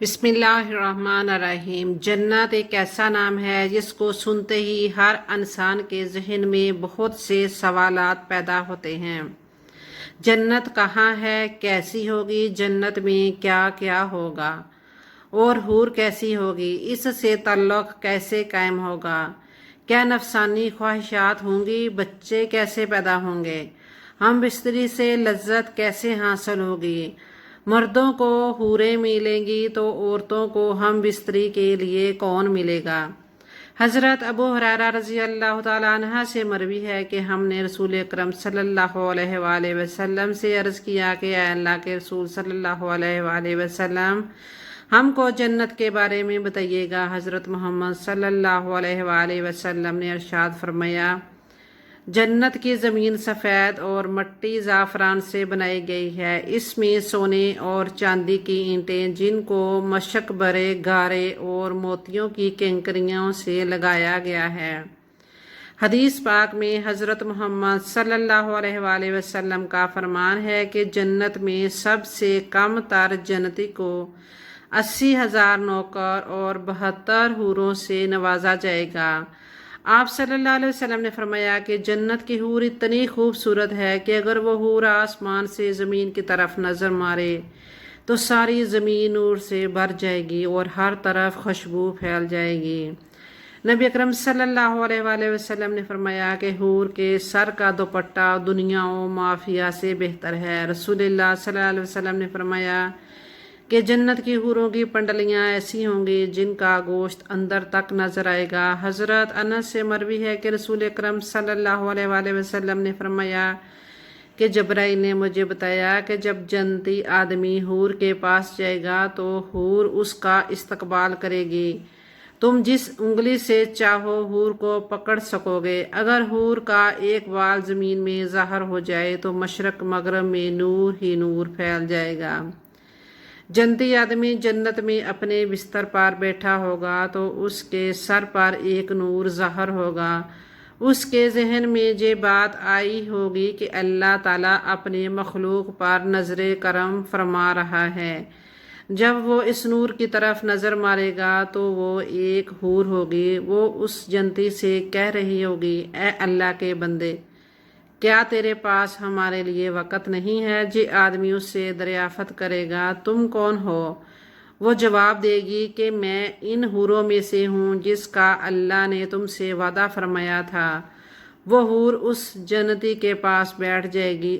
بسم اللہ الرحمن الرحیم۔ جنت ایک ایسا نام ہے جس کو سنتے ہی ہر انسان کے ذہن میں بہت سے سوالات پیدا ہوتے ہیں۔ جنت کہاں ہے، کیسی ہوگی، جنت میں کیا کیا ہوگا اور حور کیسی ہوگی، اس سے تعلق کیسے قائم ہوگا، کیا نفسانی خواہشات ہوں گی، بچے کیسے پیدا ہوں گے، ہم بستری سے لذت کیسے حاصل ہوگی، مردوں کو حوریں ملیں گی تو عورتوں کو ہم بستری کے لیے کون ملے گا۔ حضرت ابو ہریرہ رضی اللہ تعالیٰ عنہ سے مروی ہے کہ ہم نے رسول اکرم صلی اللہ علیہ وآلہ وسلم سے عرض کیا کہ اے اللہ کے رسول صلی اللہ علیہ وآلہ وسلم، ہم کو جنت کے بارے میں بتائیے گا۔ حضرت محمد صلی اللہ علیہ وآلہ وسلم نے ارشاد فرمایا، جنت کی زمین سفید اور مٹی زعفران سے بنائی گئی ہے، اس میں سونے اور چاندی کی اینٹیں جن کو مشک برے گارے اور موتیوں کی کنکریوں سے لگایا گیا ہے۔ حدیث پاک میں حضرت محمد صلی اللہ علیہ وآلہ وسلم کا فرمان ہے کہ جنت میں سب سے کم تر جنتی کو 80,000 نوکر اور 72 حوروں سے نوازا جائے گا۔ آپ صلی اللہ علیہ وسلم نے فرمایا کہ جنت کی حور اتنی خوبصورت ہے کہ اگر وہ حور آسمان سے زمین کی طرف نظر مارے تو ساری زمین نور سے بھر جائے گی اور ہر طرف خوشبو پھیل جائے گی۔ نبی اکرم صلی اللہ علیہ وآلہ وسلم نے فرمایا کہ حور کے سر کا دوپٹہ دنیا و مافیہ سے بہتر ہے۔ رسول اللہ صلی اللہ علیہ وسلم نے فرمایا کہ جنت کی حوروں کی پنڈلیاں ایسی ہوں گی جن کا گوشت اندر تک نظر آئے گا۔ حضرت انس سے مروی ہے کہ رسول اکرم صلی اللہ علیہ وآلہ وسلم نے فرمایا کہ جبرائیل نے مجھے بتایا کہ جب جنتی آدمی حور کے پاس جائے گا تو حور اس کا استقبال کرے گی، تم جس انگلی سے چاہو حور کو پکڑ سکو گے۔ اگر حور کا ایک بال زمین میں ظاہر ہو جائے تو مشرق مغرب میں نور ہی نور پھیل جائے گا۔ جنتی آدمی جنت میں اپنے بستر پر بیٹھا ہوگا تو اس کے سر پر ایک نور ظاہر ہوگا۔ اس کے ذہن میں یہ بات آئی ہوگی کہ اللہ تعالیٰ اپنے مخلوق پر نظر کرم فرما رہا ہے۔ جب وہ اس نور کی طرف نظر مارے گا تو وہ ایک حور ہوگی، وہ اس جنتی سے کہہ رہی ہوگی، اے اللہ کے بندے، کیا تیرے پاس ہمارے لیے وقت نہیں ہے؟ یہ آدمی اس سے دریافت کرے گا، تم کون ہو؟ وہ جواب دے گی کہ میں ان حوروں میں سے ہوں جس کا اللہ نے تم سے وعدہ فرمایا تھا۔ وہ حور اس جنتی کے پاس بیٹھ جائے گی۔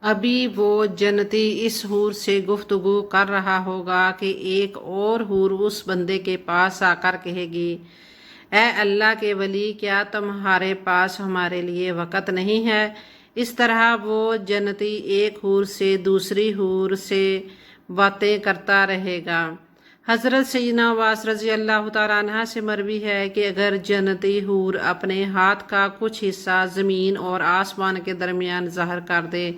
ابھی وہ جنتی اس حور سے گفتگو کر رہا ہوگا کہ ایک اور حور اس بندے کے پاس آ کر کہے گی، اے اللہ کے ولی، کیا تمہارے پاس ہمارے لیے وقت نہیں ہے؟ اس طرح وہ جنتی ایک حور سے دوسری حور سے باتیں کرتا رہے گا۔ حضرت سیدنا عباس رضی اللہ تعالیٰ عنہ سے مروی ہے کہ اگر جنتی حور اپنے ہاتھ کا کچھ حصہ زمین اور آسمان کے درمیان ظاہر کر دے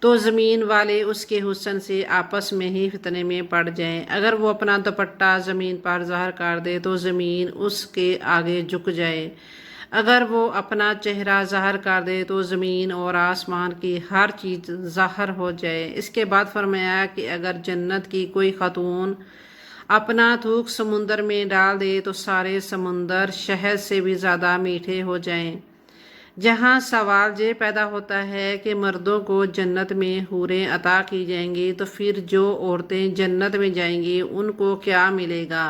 تو زمین والے اس کے حسن سے آپس میں ہی فتنے میں پڑ جائیں۔ اگر وہ اپنا دوپٹہ زمین پر ظاہر کر دے تو زمین اس کے آگے جھک جائے۔ اگر وہ اپنا چہرہ ظاہر کر دے تو زمین اور آسمان کی ہر چیز ظاہر ہو جائے۔ اس کے بعد فرمایا کہ اگر جنت کی کوئی خاتون اپنا تھوک سمندر میں ڈال دے تو سارے سمندر شہد سے بھی زیادہ میٹھے ہو جائیں۔ جہاں سوال یہ پیدا ہوتا ہے کہ مردوں کو جنت میں حوریں عطا کی جائیں گی تو پھر جو عورتیں جنت میں جائیں گی ان کو کیا ملے گا؟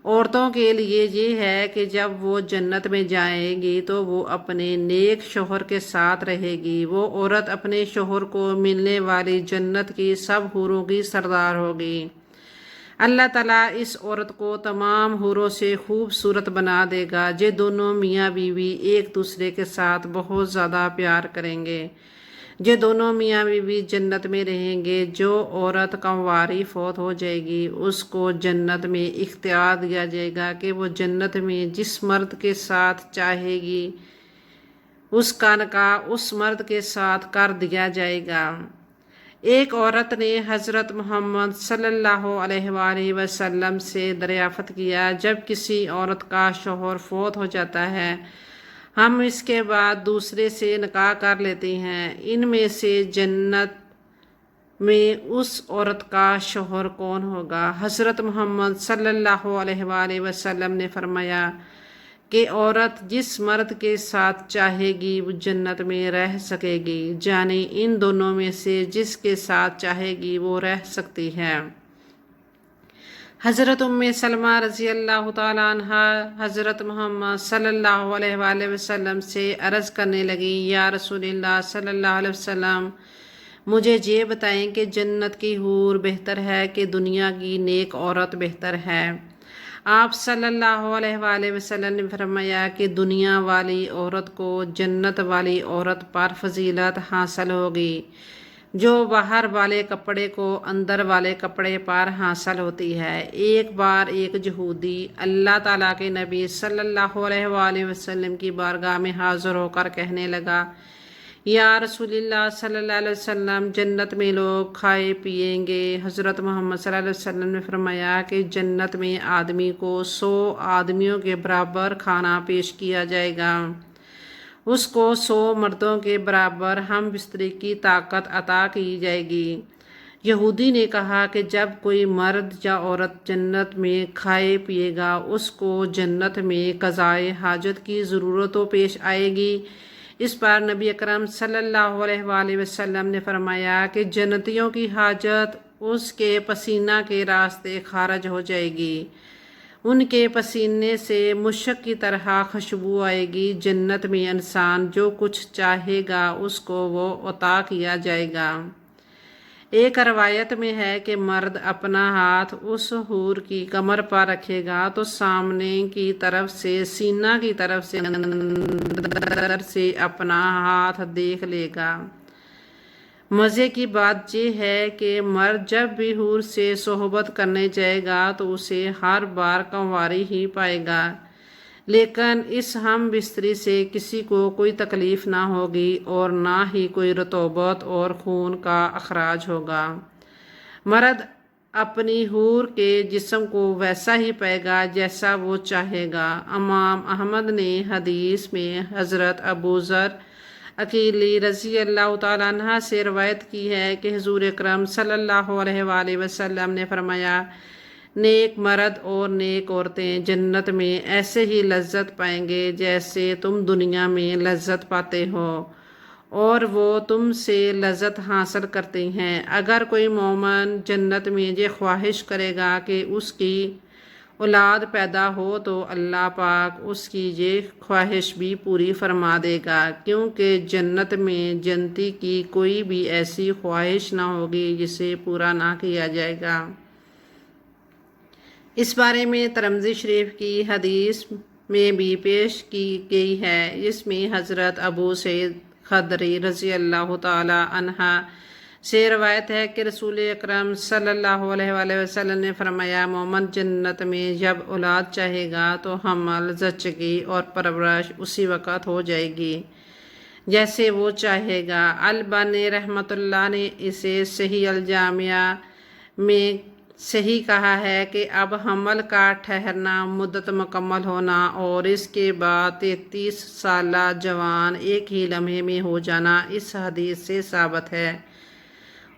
عورتوں کے لیے یہ ہے کہ جب وہ جنت میں جائیں گی تو وہ اپنے نیک شوہر کے ساتھ رہے گی۔ وہ عورت اپنے شوہر کو ملنے والی جنت کی سب حوروں کی سردار ہوگی۔ اللہ تعالیٰ اس عورت کو تمام حوروں سے خوبصورت بنا دے گا۔ یہ دونوں میاں بیوی ایک دوسرے کے ساتھ بہت زیادہ پیار کریں گے۔ یہ دونوں میاں بیوی جنت میں رہیں گے۔ جو عورت کنواری فوت ہو جائے گی اس کو جنت میں اختیار دیا جائے گا کہ وہ جنت میں جس مرد کے ساتھ چاہے گی اس کا نکاح اس مرد کے ساتھ کر دیا جائے گا۔ ایک عورت نے حضرت محمد صلی اللہ علیہ وآلہ وسلم سے دریافت کیا، جب کسی عورت کا شوہر فوت ہو جاتا ہے ہم اس کے بعد دوسرے سے نکاح کر لیتے ہیں، ان میں سے جنت میں اس عورت کا شوہر کون ہوگا؟ حضرت محمد صلی اللہ علیہ وآلہ وسلم نے فرمایا کہ عورت جس مرد کے ساتھ چاہے گی وہ جنت میں رہ سکے گی، یعنی ان دونوں میں سے جس کے ساتھ چاہے گی وہ رہ سکتی ہے۔ حضرت ام سلمہ رضی اللہ تعالیٰ عنہ حضرت محمد صلی اللہ علیہ وآلہ وسلم سے عرض کرنے لگی، یا رسول اللہ صلی اللہ علیہ وسلم، مجھے یہ بتائیں کہ جنت کی حور بہتر ہے کہ دنیا کی نیک عورت بہتر ہے؟ آپ صلی اللہ علیہ وآلہ وسلم نے فرمایا کہ دنیا والی عورت کو جنت والی عورت پر فضیلت حاصل ہوگی جو باہر والے کپڑے کو اندر والے کپڑے پر حاصل ہوتی ہے۔ ایک بار ایک یہودی اللہ تعالیٰ کے نبی صلی اللہ علیہ وآلہ وسلم کی بارگاہ میں حاضر ہو کر کہنے لگا، یا رسول اللہ صلی اللہ علیہ وسلم، جنت میں لوگ کھائے پیئیں گے۔ حضرت محمد صلی اللہ علیہ وسلم نے فرمایا کہ جنت میں آدمی کو 100 آدمیوں کے برابر کھانا پیش کیا جائے گا، اس کو 100 مردوں کے برابر ہم بستری کی طاقت عطا کی جائے گی۔ یہودی نے کہا کہ جب کوئی مرد یا عورت جنت میں کھائے پیے گا، اس کو جنت میں قضائے حاجت کی ضرورت تو پیش آئے گی۔ اس پر نبی اکرم صلی اللہ علیہ وآلہ وسلم نے فرمایا کہ جنتیوں کی حاجت اس کے پسینہ کے راستے خارج ہو جائے گی، ان کے پسینے سے مشک کی طرح خوشبو آئے گی۔ جنت میں انسان جو کچھ چاہے گا اس کو وہ عطا کیا جائے گا۔ ایک روایت میں ہے کہ مرد اپنا ہاتھ اس حور کی کمر پر رکھے گا تو سامنے کی طرف سے سینہ کی طرف سے اندر سے اپنا ہاتھ دیکھ لے گا۔ مزے کی بات یہ ہے کہ مرد جب بھی حور سے صحبت کرنے جائے گا تو اسے ہر بار کنواری ہی پائے گا، لیکن اس ہم بستری سے کسی کو کوئی تکلیف نہ ہوگی اور نہ ہی کوئی رطوبت اور خون کا اخراج ہوگا۔ مرد اپنی حور کے جسم کو ویسا ہی پائے گا جیسا وہ چاہے گا۔ امام احمد نے حدیث میں حضرت ابو ذر عقیلی رضی اللہ تعالیٰ عنہ سے روایت کی ہے کہ حضور اکرم صلی اللہ علیہ وآلہ وسلم نے فرمایا، نیک مرد اور نیک عورتیں جنت میں ایسے ہی لذت پائیں گے جیسے تم دنیا میں لذت پاتے ہو، اور وہ تم سے لذت حاصل کرتی ہیں۔ اگر کوئی مومن جنت میں یہ خواہش کرے گا کہ اس کی اولاد پیدا ہو تو اللہ پاک اس کی یہ خواہش بھی پوری فرما دے گا، کیونکہ جنت میں جنتی کی کوئی بھی ایسی خواہش نہ ہوگی جسے پورا نہ کیا جائے گا۔ اس بارے میں ترمذی شریف کی حدیث میں بھی پیش کی گئی ہے، جس میں حضرت ابو سعید خدری رضی اللہ تعالی عنہ سے روایت ہے کہ رسول اکرم صلی اللہ علیہ وآلہ وسلم نے فرمایا، مومن جنت میں جب اولاد چاہے گا تو حمل، زچگی اور پرورش اسی وقت ہو جائے گی جیسے وہ چاہے گا۔ البانی رحمۃ اللہ نے اسے صحیح الجامعہ میں صحیح کہا ہے کہ اب حمل کا ٹھہرنا، مدت مکمل ہونا اور اس کے بعد 33 سالہ جوان ایک ہی لمحے میں ہو جانا اس حدیث سے ثابت ہے۔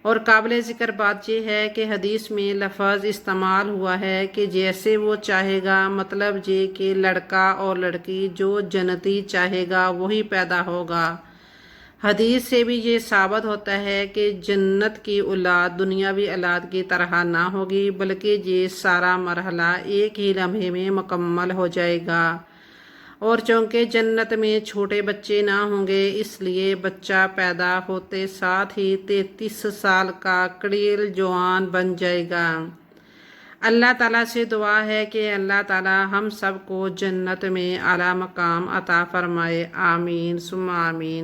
اور قابل ذکر بات یہ ہے کہ حدیث میں لفظ استعمال ہوا ہے کہ جیسے وہ چاہے گا، مطلب یہ کہ لڑکا اور لڑکی جو جنتی چاہے گا وہی پیدا ہوگا۔ حدیث سے بھی یہ ثابت ہوتا ہے کہ جنت کی اولاد دنیاوی اولاد کی طرح نہ ہوگی، بلکہ یہ سارا مرحلہ ایک ہی لمحے میں مکمل ہو جائے گا۔ اور چونکہ جنت میں چھوٹے بچے نہ ہوں گے، اس لیے بچہ پیدا ہوتے ساتھ ہی 33 سال کا کڑیل جوان بن جائے گا۔ اللہ تعالیٰ سے دعا ہے کہ اللہ تعالیٰ ہم سب کو جنت میں اعلیٰ مقام عطا فرمائے، آمین ثم آمین۔